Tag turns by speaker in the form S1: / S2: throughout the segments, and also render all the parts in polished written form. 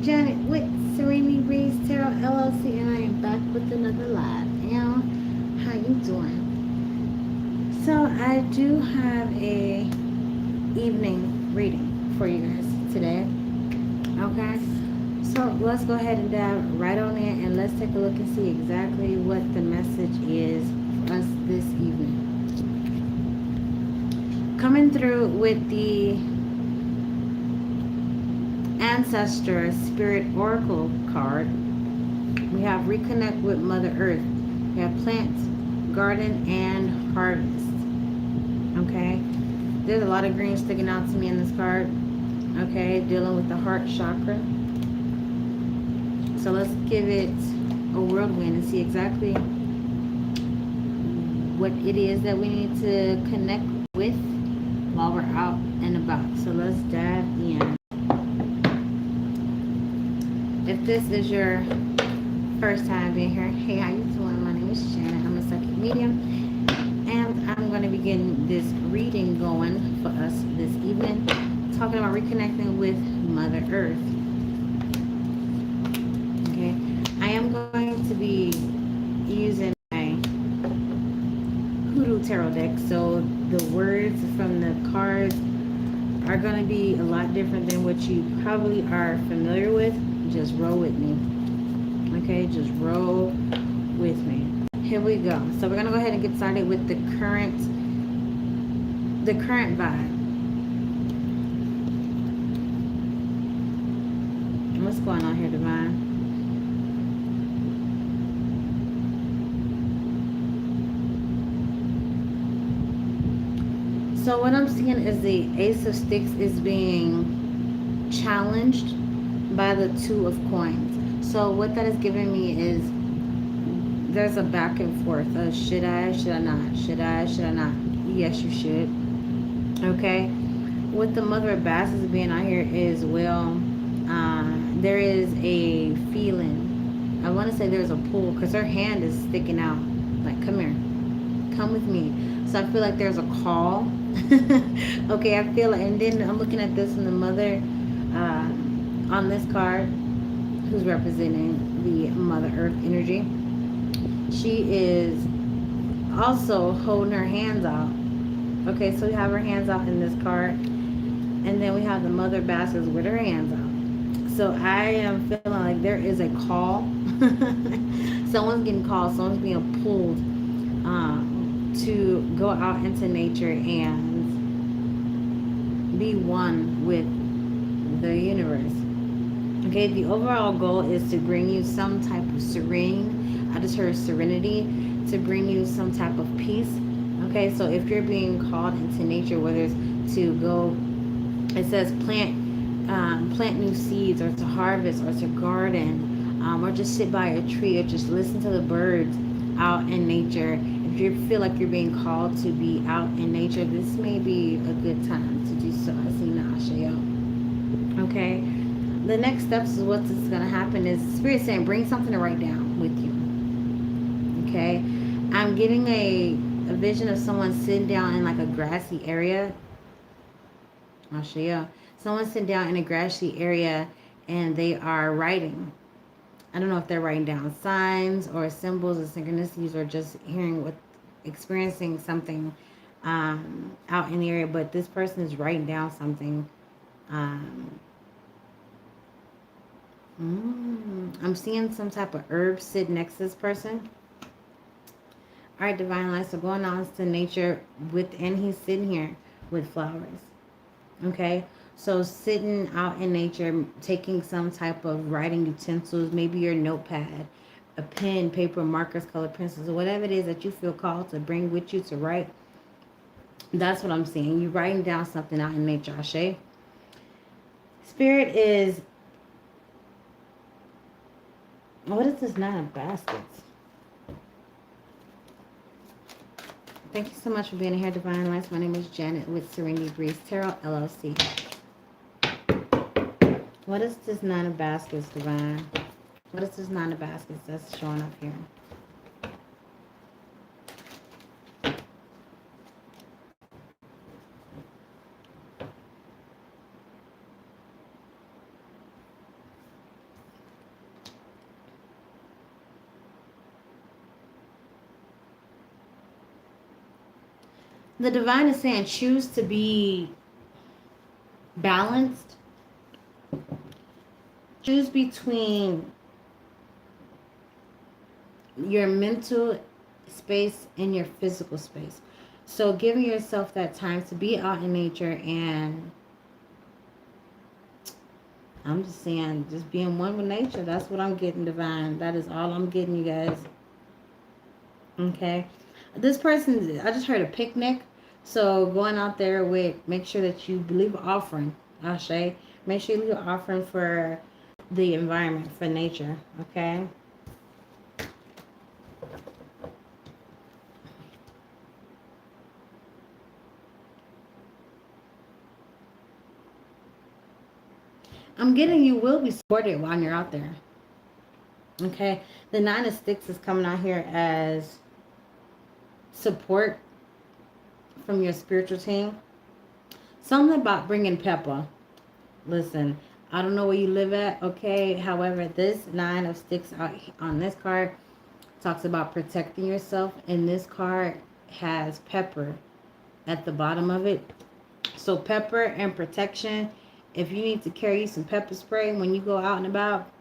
S1: Janet with Serenity Breeze Tarot LLC, and I am back with another live. And how you doing? So I do have a evening reading for you guys today. Okay, so let's go ahead and dive right on in, and let's take a look and see exactly what the message is for us this evening. Coming through with the Ancestor Spirit Oracle card, we have Reconnect with Mother Earth. We have Plant, Garden, and Harvest. Okay? There's a lot of green sticking out to me in this card. Okay? Dealing with the heart chakra. So let's give it a whirlwind and see exactly what it is that we need to connect with while we're out and about. So let's dive in. If this is your first time being here, hey, how you doing? My name is Shannon. I'm a psychic medium, and I'm going to begin this reading going for us this evening, talking about reconnecting with Mother Earth. Okay, I am going to be using my Hoodoo Tarot deck, so the words from the cards are going to be a lot different than what you probably are familiar with. Just roll with me. Okay, just roll with me. Here we go. So we're gonna go ahead and get started with the current vibe. What's going on here, Divine? So what I'm seeing is the Ace of Sticks is being challenged by the Two of Coins. So what that is giving me is there's a back and forth of should I not? Should I not? Yes, you should. Okay. With the Mother of Bastards being out here as well, there is a feeling. I want to say there's a pull because her hand is sticking out. Like, come here. Come with me. So I feel like there's a call. Okay, I feel like, and then I'm looking at this and the Mother on this card, who's representing the Mother Earth energy. She is also holding her hands out. Okay, so we have her hands out in this card, and then we have the Mother Bastards with her hands out. So I am feeling like there is a call. Someone's getting called. Someone's being pulled to go out into nature and be one with the universe. Okay, the overall goal is to bring you some type of serene, I just heard serenity, to bring you some type of peace. Okay, so if you're being called into nature, whether it's to go, it says plant new seeds, or to harvest, or to garden, or just sit by a tree, or just listen to the birds out in nature. If you feel like you're being called to be out in nature, this may be a good time to do so. I see Nashayo. Okay. The next steps is what's going to happen is Spirit saying bring something to write down with you. Okay, I'm getting a vision of someone sitting down in like a grassy area. I'll show you. Someone sitting down in a grassy area and they are writing. I don't know if they're writing down signs or symbols or synchronicities, or just experiencing something out in the area, but this person is writing down something. I'm seeing some type of herb sit next to this person. All right, Divine Light. So going on to nature and he's sitting here with flowers. Okay, so sitting out in nature, taking some type of writing utensils, maybe your notepad, a pen, paper, markers, colored pencils, or whatever it is that you feel called to bring with you to write. That's what I'm seeing. You writing down something out in nature, Ashe. Spirit is... what is this 9 of baskets? Thank you so much for being here, Divine Lights. My name is Janet with Serenity Breeze Tarot LLC. What is this 9 of baskets, Divine? What is this 9 of baskets that's showing up here? The divine is saying choose to be balanced. Choose between your mental space and your physical space. So giving yourself that time to be out in nature, and I'm just saying, just being one with nature. That's what I'm getting, divine. That is all I'm getting, you guys. Okay. This person, I just heard a picnic. So going out there with, make sure that you leave an offering, Ashe. Make sure you leave an offering for the environment, for nature. Okay. I'm getting you will be supported while you're out there. Okay. The 9 of Sticks is coming out here as support from your spiritual team. Something about bringing pepper. Listen, I don't know where you live at, okay? However, this 9 of Sticks out on this card talks about protecting yourself, and this card has pepper at the bottom of it. So pepper and protection. If you need to carry some pepper spray when you go out and about,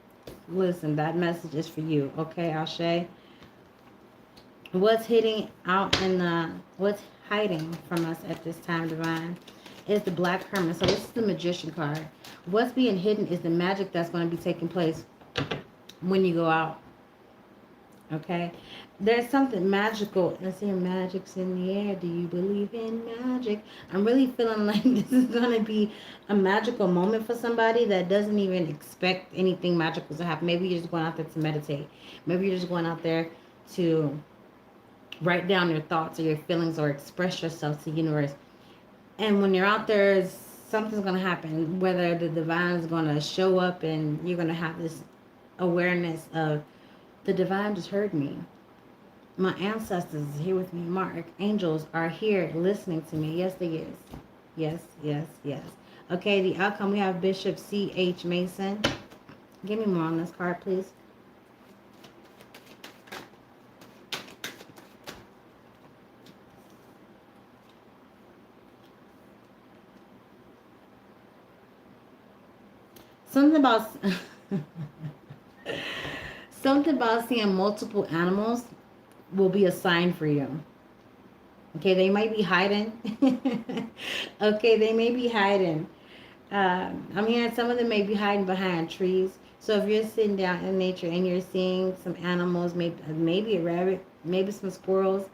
S1: listen, that message is for you, okay, Ashe? What's hiding out in the, what's hiding from us at this time, divine, is the Black Hermit. So this is the Magician card. What's being hidden is the magic that's going to be taking place when you go out. Okay? There's something magical. Let's see, magic's in the air. Do you believe in magic? I'm really feeling like this is going to be a magical moment for somebody that doesn't even expect anything magical to happen. Maybe you're just going out there to meditate. Maybe you're just going out there to write down your thoughts or your feelings or express yourself to the universe. And when you're out there, something's going to happen. Whether the divine is going to show up and you're going to have this awareness of, the divine just heard me. My ancestors is here with me. My archangels are here listening to me. Yes, they is. Yes, yes, yes. Okay, the outcome, we have Bishop C.H. Mason. Give me more on this card, please. Something about something about seeing multiple animals will be a sign for you. Okay, they might be hiding. Okay, they may be hiding. I'm hearing some of them may be hiding behind trees. So if you're sitting down in nature and you're seeing some animals, maybe a rabbit, maybe some squirrels,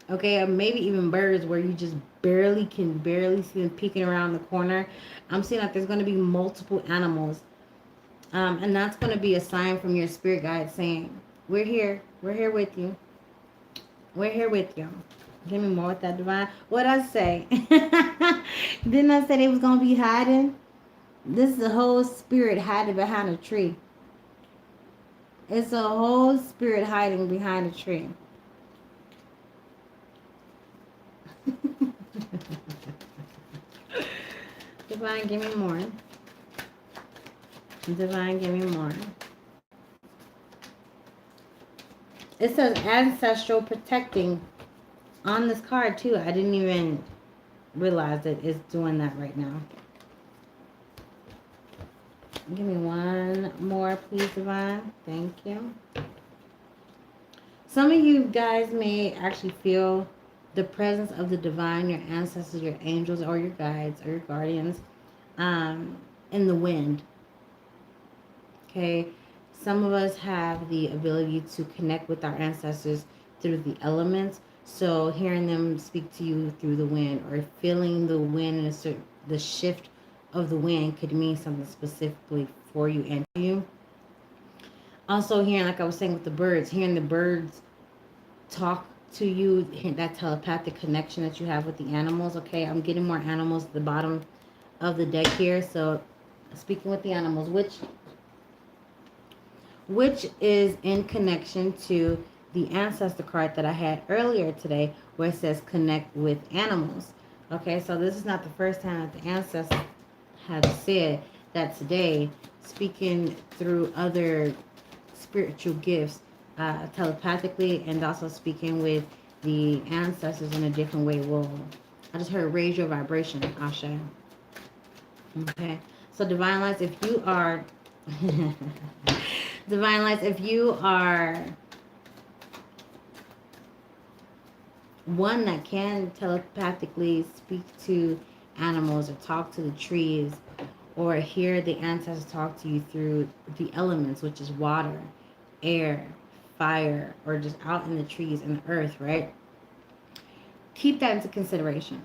S1: okay, or maybe even birds where you just can barely see them peeking around the corner. I'm seeing that there's going to be multiple animals. And that's going to be a sign from your spirit guide saying, we're here with you. We're here with you. Give me more with that, divine. What'd I say? Didn't I say they was going to be hiding? This is a whole spirit hiding behind a tree. It's a whole spirit hiding behind a tree. Divine, give me more. Divine, give me more. It says ancestral protecting on this card too. I didn't even realize that it's doing that right now. Give me one more, please, divine. Thank you. Some of you guys may actually feel the presence of the divine, your ancestors, your angels, or your guides, or your guardians, in the wind. Okay, some of us have the ability to connect with our ancestors through the elements. So hearing them speak to you through the wind, or feeling the wind and the shift of the wind could mean something specifically for you and to you. Also hearing, like I was saying with the birds, hearing the birds talk to you, that telepathic connection that you have with the animals. Okay, I'm getting more animals at the bottom of the deck here. So speaking with the animals, which is in connection to the ancestor card that I had earlier today, where it says connect with animals. Okay, so this is not the first time that the ancestors have said that today, speaking through other spiritual gifts, telepathically, and also speaking with the ancestors in a different way will, I just heard raise your vibration, Asha. Okay. So divine lights, if you are, divine lights, if you are one that can telepathically speak to animals or talk to the trees or hear the ancestors talk to you through the elements, which is water, air, fire, or just out in the trees and the earth, right? Keep that into consideration.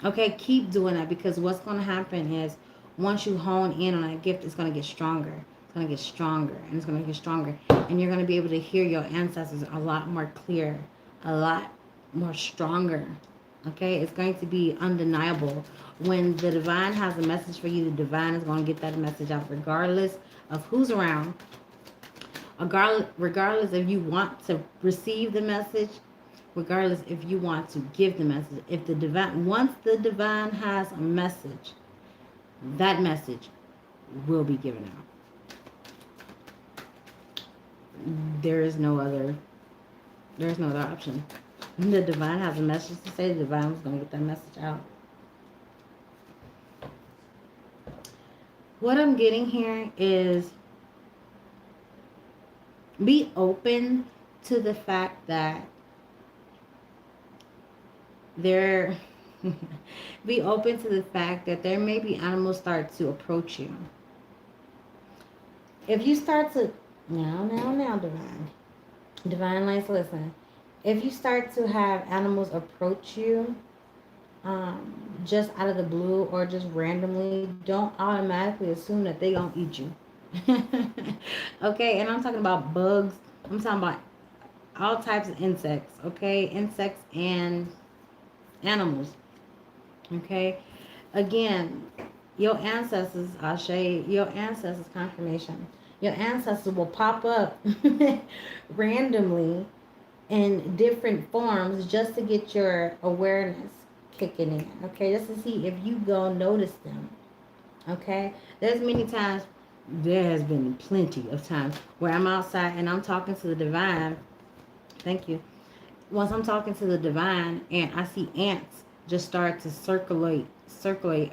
S1: Okay, keep doing that, because what's going to happen is once you hone in on that gift, it's going to get stronger. It's going to get stronger, and it's going to get stronger. And you're going to be able to hear your ancestors a lot more clear, a lot more stronger. Okay, it's going to be undeniable. When the divine has a message for you, the divine is going to get that message out regardless of who's around. Regardless if you want to receive the message, regardless if you want to give the message. If the divine, once the divine has a message, that message will be given out. There's no other option. The divine has a message to say, the divine is going to get that message out. What I'm getting here is be open to the fact that be open to the fact that there may be animals start to approach you. If you start to, now, divine lights, listen. If you start to have animals approach you, just out of the blue or just randomly, don't automatically assume that they gonna eat you. Okay, and I'm talking about bugs. I'm talking about all types of insects. Okay, insects and animals. Okay, again, your ancestors, Ashe, your ancestors, confirmation, your ancestors will pop up randomly in different forms just to get your awareness kicking in. Okay, just to see if you go notice them. Okay, there's many times, there has been plenty of times where I'm outside and I'm talking to the divine. Thank you. Once I'm talking to the divine and I see ants just start to circulate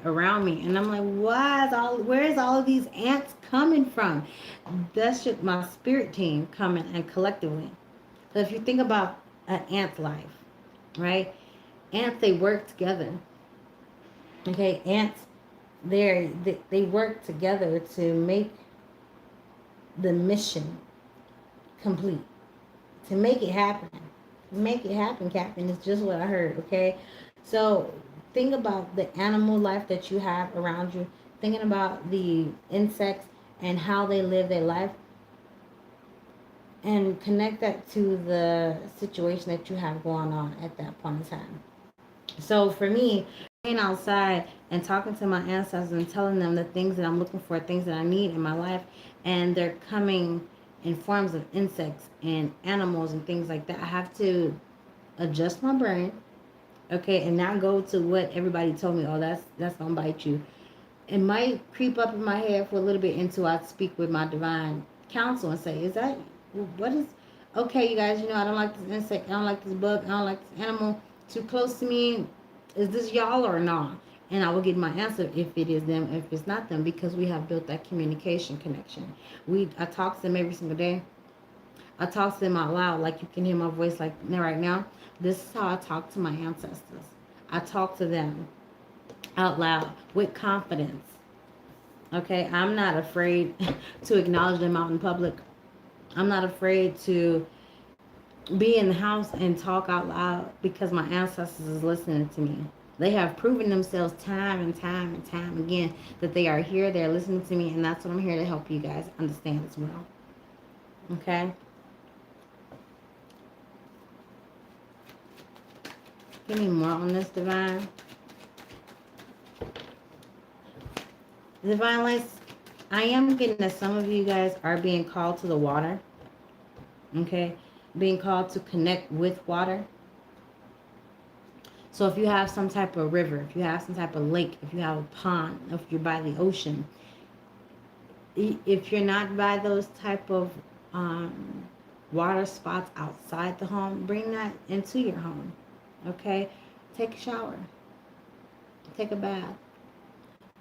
S1: around me, and I'm like, where is all of these ants coming from? That's just my spirit team coming and collectively. So if you think about an ant's life, right? Ants, they work together. Okay, ants, they work together to make the mission complete, to make it happen. Make it happen, Captain. It's just what I heard, okay? So think about the animal life that you have around you, thinking about the insects and how they live their life, and connect that to the situation that you have going on at that point in time. So for me, being outside and talking to my ancestors and telling them the things that I'm looking for, things that I need in my life, and they're coming in forms of insects and animals and things like that, I have to adjust my brain, okay, and not go to what everybody told me. Oh, that's gonna bite you. It might creep up in my head for a little bit until I speak with my divine counsel and say, what is, okay, you guys, I don't like this insect, I don't like this bug, I don't like this animal too close to me. Is this y'all or not? And I will get my answer if it is them, if it's not them, because we have built that communication connection. I talk to them every single day. I talk to them out loud, like you can hear my voice like right now. This is how I talk to my ancestors. I talk to them out loud with confidence. Okay, I'm not afraid to acknowledge them out in public. I'm not afraid to be in the house and talk out loud because my ancestors is listening to me. They have proven themselves time and time and time again that they are here, they're listening to me, and that's what I'm here to help you guys understand as well. Okay? Give me more on this, divine. Divine lights, I am getting that some of you guys are being called to the water. Okay? Being called to connect with water. So if you have some type of river, if you have some type of lake, if you have a pond, if you're by the ocean, if you're not by those type of water spots outside the home, bring that into your home. Okay? Take a shower. Take a bath.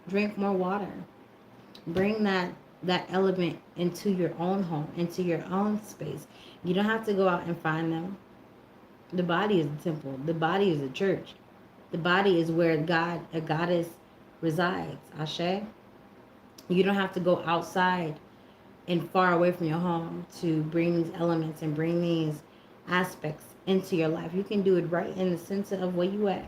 S1: Drink more water. Bring that element into your own home, into your own space. You don't have to go out and find them. The body is the temple. The body is the church. The body is where a goddess resides. Ashe. You don't have to go outside and far away from your home to bring these elements and bring these aspects into your life. You can do it right in the center of where you at.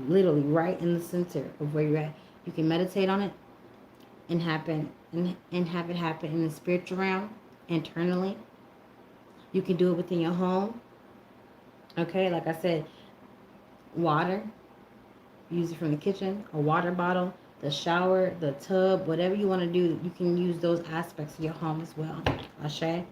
S1: Literally right in the center of where you're at. You can meditate on it and have it happen in the spiritual realm, internally. You can do it within your home. Okay, like I said, water. Use it from the kitchen, a water bottle, the shower, the tub, whatever you want to do. You can use those aspects of your home as well. Ashe.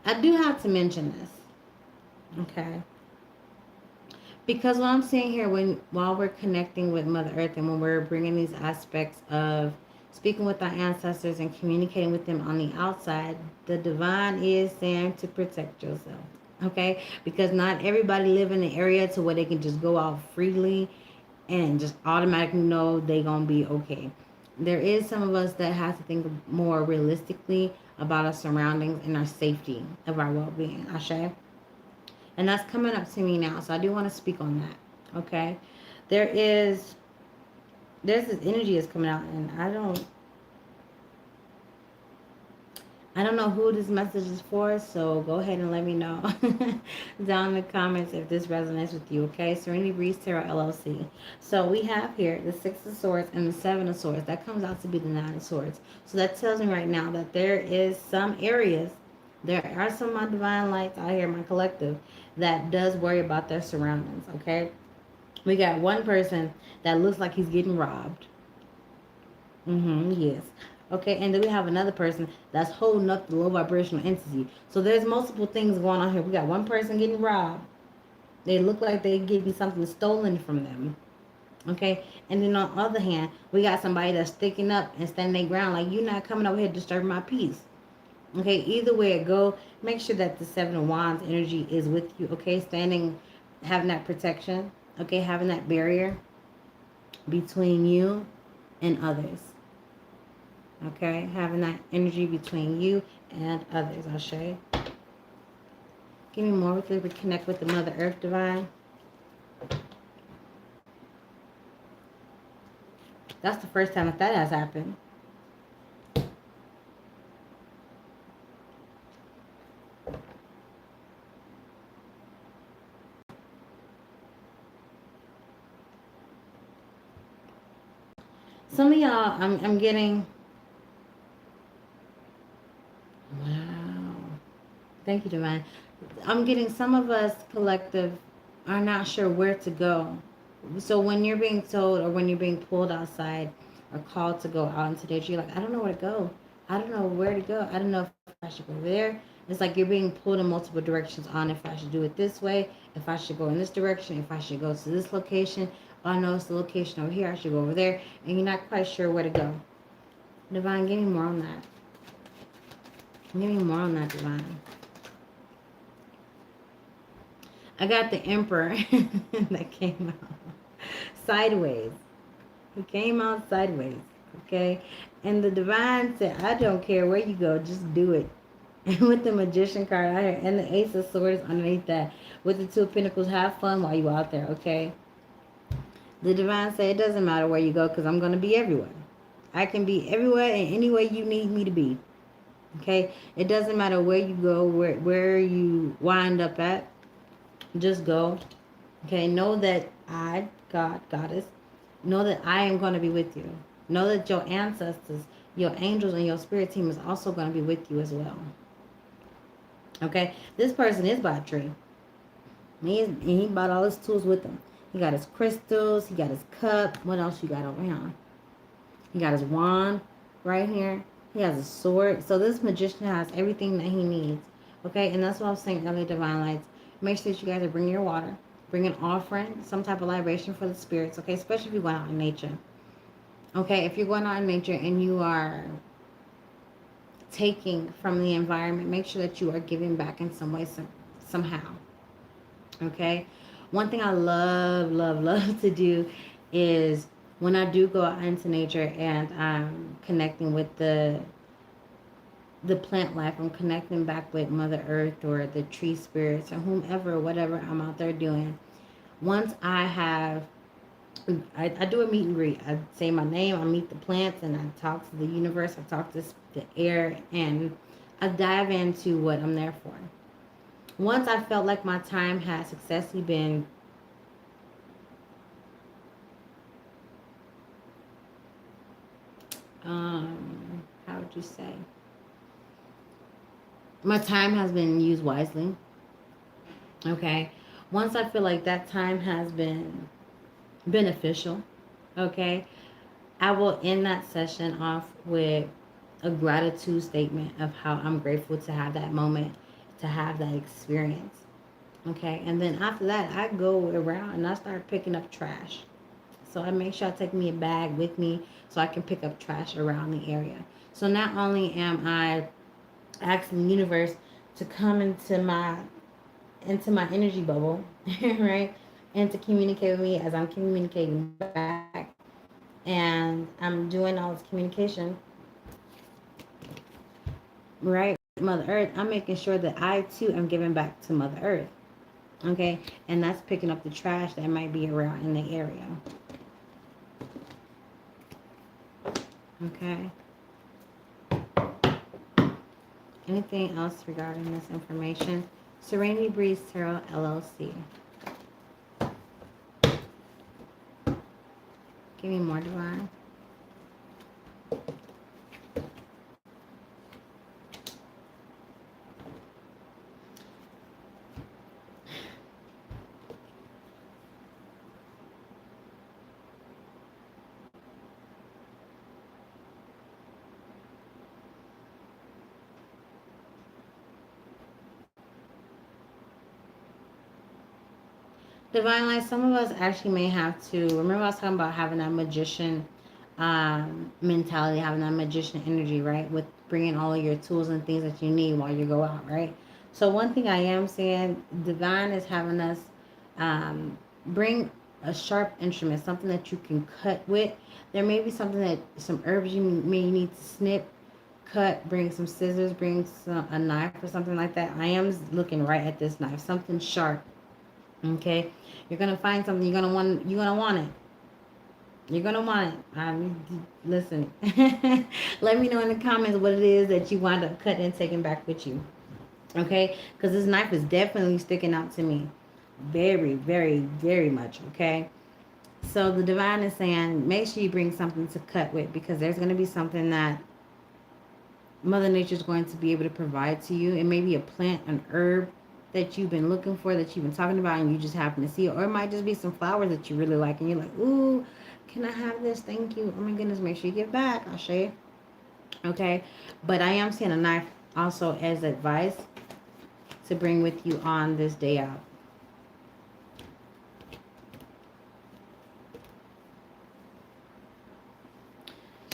S1: I do have to mention this, okay? Because what I'm saying here, while we're connecting with Mother Earth and when we're bringing these aspects of speaking with our ancestors and communicating with them on the outside, the divine is saying to protect yourself, okay? Because not everybody live in an area to where they can just go out freely and just automatically know they're going to be okay. There is some of us that have to think more realistically about our surroundings and our safety of our well-being. Ashe? And that's coming up to me now. So I do want to speak on that. Okay? There's this energy that's coming out, and I don't know who this message is for, so go ahead and let me know down in the comments if this resonates with you, okay? Serenity Breeze Tarot LLC. So we have here the Six of Swords and the Seven of Swords. That comes out to be the Nine of Swords. So that tells me right now that there is some areas, there are some of my divine lights out here, my collective, that does worry about their surroundings, okay? We got one person that looks like he's getting robbed. Yes. Okay, and then we have another person that's holding up the low vibrational entity. So there's multiple things going on here. We got one person getting robbed. They look like they're getting something stolen from them. Okay, and then on the other hand, we got somebody that's sticking up and standing their ground like, you're not coming over here disturbing my peace. Okay, either way it go, make sure that the Seven of Wands energy is with you. Okay, standing, having that protection. Okay, having that barrier between you and others. Okay, having that energy between you and others. I'll show you. Give me more. We could connect with the Mother Earth Divine. That's the first time that has happened. Some of y'all, I'm getting. Wow. Thank you, Divine. I'm getting some of us collective are not sure where to go. So when you're being told or when you're being pulled outside or called to go out into nature, you're like, I don't know where to go. I don't know where to go. I don't know if I should go there. It's like you're being pulled in multiple directions on if I should do it this way, if I should go in this direction, if I should go to this location. Oh, no, it's the location over here. I should go over there. And you're not quite sure where to go. Divine, give me more on that. Give me more on that, Divine. I got the Emperor that came out sideways. He came out sideways, okay? And the Divine said, I don't care where you go, just do it. And with the Magician card out here and the Ace of Swords underneath that, with the Two of Pentacles, have fun while you're out there, okay? The Divine said, it doesn't matter where you go because I'm going to be everywhere. I can be everywhere and any way you need me to be. Okay? It doesn't matter where you go, where you wind up at. Just go. Okay? Know that I, God, Goddess, know that I am going to be with you. Know that your ancestors, your angels, and your spirit team is also going to be with you as well. Okay? This person is by a tree. He brought all his tools with him. He got his crystals. He got his cup. What else you got over here? He got his wand right here. He has a sword. So this magician has everything that he needs. Okay? And that's what I was saying earlier, Divine Lights. Make sure that you guys are bringing your water. Bring an offering, some type of libation for the spirits, okay? Especially if you're going out in nature. Okay, if you're going out in nature and you are taking from the environment, make sure that you are giving back in some way, somehow. Okay? One thing I love, love, love to do is when I do go out into nature and I'm connecting with the plant life, I'm connecting back with Mother Earth or the tree spirits or whomever, whatever I'm out there doing. Once I do a meet and greet. I say my name, I meet the plants, and I talk to the universe, I talk to the air, and I dive into what I'm there for. Once I felt like my time has successfully been how would you say? My time has been used wisely. Okay. Once I feel like that time has been beneficial, okay, I will end that session off with a gratitude statement of how I'm grateful to have that moment, to have that experience. Okay. And then after that, I go around and I start picking up trash. So I make sure I take me a bag with me so I can pick up trash around the area. So not only am I asking the universe to come into my energy bubble, right? And to communicate with me as I'm communicating back. And I'm doing all this communication, right? Mother Earth, I'm making sure that I too am giving back to Mother Earth. Okay? And that's picking up the trash that might be around in the area. Okay? Anything else regarding this information? Serenity Breeze Tarot LLC. Give me more, Divine. Divine Light, some of us actually may have to, remember I was talking about having that magician mentality, having that magician energy, right? With bringing all of your tools and things that you need while you go out, right? So one thing I am saying, Divine is having us bring a sharp instrument, something that you can cut with. There may be something that, some herbs you may need to snip, cut, bring some scissors, bring a knife or something like that. I am looking right at this knife, something sharp. Okay, you're gonna find something. You're gonna want. You're gonna want it. You're gonna want it. Listen. Let me know in the comments what it is that you wind up cutting and taking back with you. Okay, because this knife is definitely sticking out to me, very, very, very much. Okay, so the divine is saying, make sure you bring something to cut with, because there's gonna be something that Mother Nature is going to be able to provide to you. It may be a plant, an herb that you've been looking for, that you've been talking about, and you just happen to see it. Or it might just be some flowers that you really like, and you're like, ooh, can I have this? Thank you. Oh my goodness, make sure you give back. I'll show you. Okay. But I am seeing a knife also as advice to bring with you on this day out.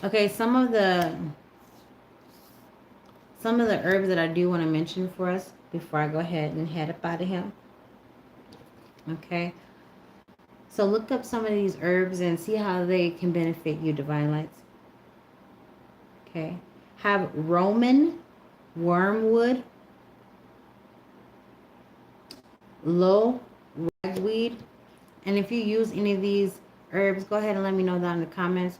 S1: Okay, some of the herbs that I do want to mention for us before I go ahead and head up out of here. Okay. So look up some of these herbs and see how they can benefit you, Divine Lights. Okay. Have Roman wormwood, low ragweed. And if you use any of these herbs, go ahead and let me know down in the comments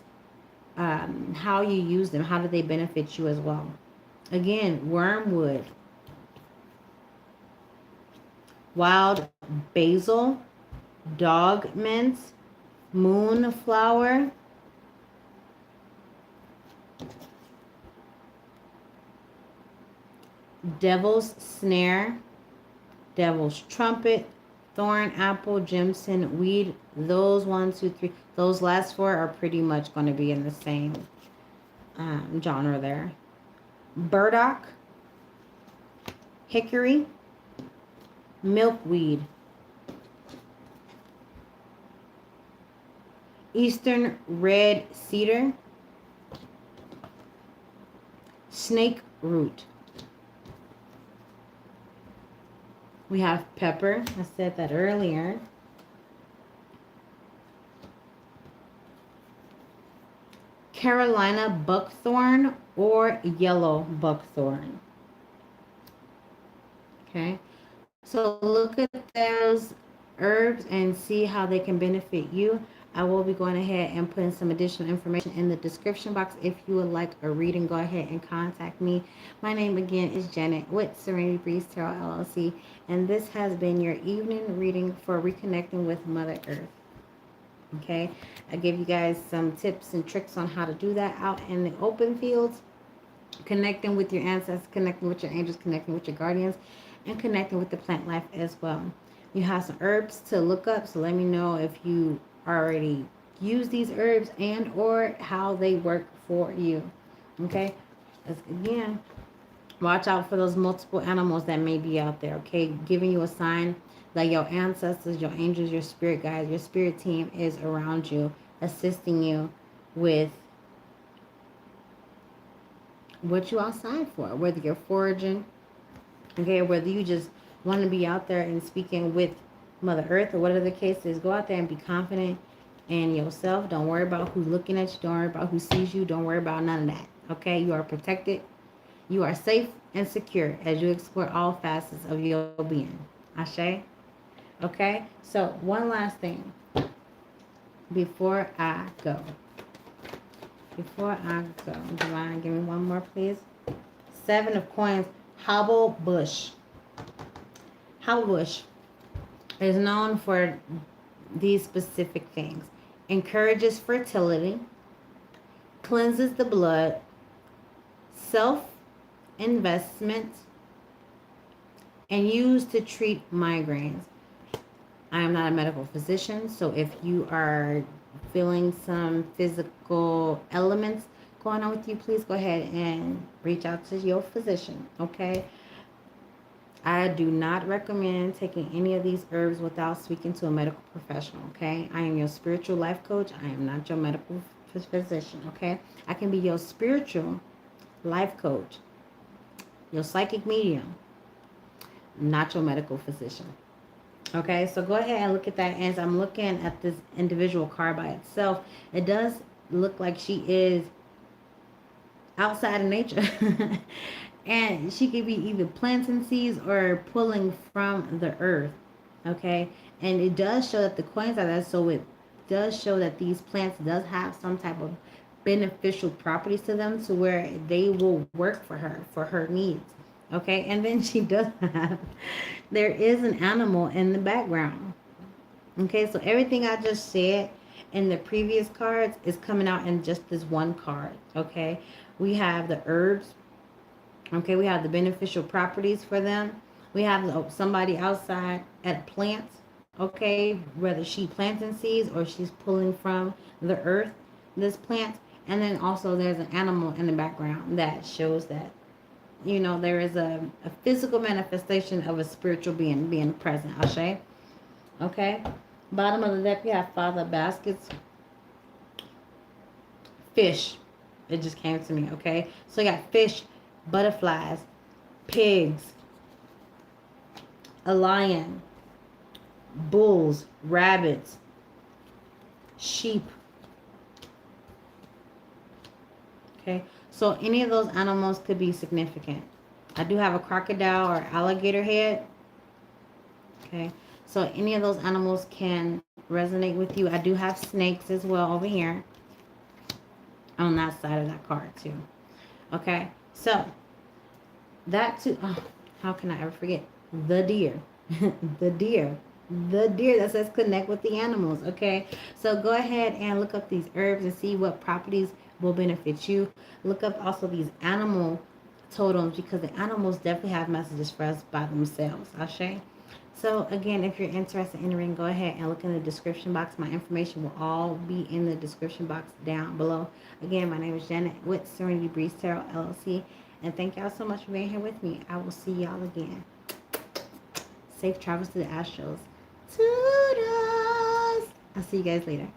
S1: how you use them. How do they benefit you as well? Again, wormwood, wild basil, dog mint, moonflower, devil's snare, devil's trumpet, thorn apple, Jimson weed. Those 1, 2, 3, those last 4 are pretty much going to be in the same genre there. Burdock, hickory, milkweed, eastern red cedar, snake root. We have pepper. I said that earlier. Carolina buckthorn or yellow buckthorn. Okay. So look at those herbs and see how they can benefit you. I will be going ahead and putting some additional information in the description box. If you would like a reading, go ahead and contact me. My name again is Janet with Serenity Breeze Tarot LLC, and this has been your evening reading for reconnecting with Mother Earth. Okay, I give you guys some tips and tricks on how to do that out in the open fields, connecting with your ancestors, connecting with your angels, connecting with your guardians, and connecting with the plant life as well. You have some herbs to look up, so let me know if you already use these herbs and or how they work for you. Okay, again, watch out for those multiple animals that may be out there. Okay, giving you a sign that your ancestors, your angels, your spirit guides, your spirit team is around you, assisting you with what you outside for, whether you're foraging, okay, whether you just want to be out there and speaking with Mother Earth or whatever the case is. Go out there and be confident in yourself. Don't worry about who's looking at you. Don't worry about who sees you. Don't worry about none of that. Okay, you are protected. You are safe and secure as you explore all facets of your being. Ashe? Okay, so one last thing before I go. Divine, give me one more, please. 7 of coins. Hobble bush. Hobble bush is known for these specific things. Encourages fertility, cleanses the blood, self-investment, and used to treat migraines. I am not a medical physician, so if you are feeling some physical elements going on with you, please go ahead and reach out to your physician, okay? I do not recommend taking any of these herbs without speaking to a medical professional, okay? I am your spiritual life coach. I am not your medical physician, okay? I can be your spiritual life coach, your psychic medium, not your medical physician. Okay, so go ahead and look at that. As I'm looking at this individual card by itself, it does look like she is outside of nature. And she could be either planting seeds or pulling from the earth. Okay, and it does show that the coins are there, so it does show that these plants does have some type of beneficial properties to them to where they will work for her needs. Okay, and then she does have, there is an animal in the background. Okay, so everything I just said in the previous cards is coming out in just this one card. Okay, we have the herbs. Okay, we have the beneficial properties for them. We have somebody outside at plants. Okay, whether she planting seeds or she's pulling from the earth, this plant. And then also there's an animal in the background that shows that, you know, there is a physical manifestation of a spiritual being present. Ashe. Okay. Bottom of the deck, we have Father Baskets. Fish. It just came to me. Okay. So you got fish, butterflies, pigs, a lion, bulls, rabbits, sheep. Okay. So any of those animals could be significant. I do have a crocodile or alligator head. Okay. So any of those animals can resonate with you. I do have snakes as well over here on that side of that card too. Okay. So that too. Oh, how can I ever forget? The deer. The deer. The deer that says connect with the animals. Okay. So go ahead and look up these herbs and see what properties will benefit you. Look up also these animal totems because the animals definitely have messages for us by themselves. Ashe. So again, if you're interested in entering, go ahead and look in the description box. My information will all be in the description box down below. Again, my name is Janet with Serenity Breeze Tarot LLC. And thank y'all so much for being here with me. I will see y'all again Safe travels to the astrals. Toodles! I'll see you guys later.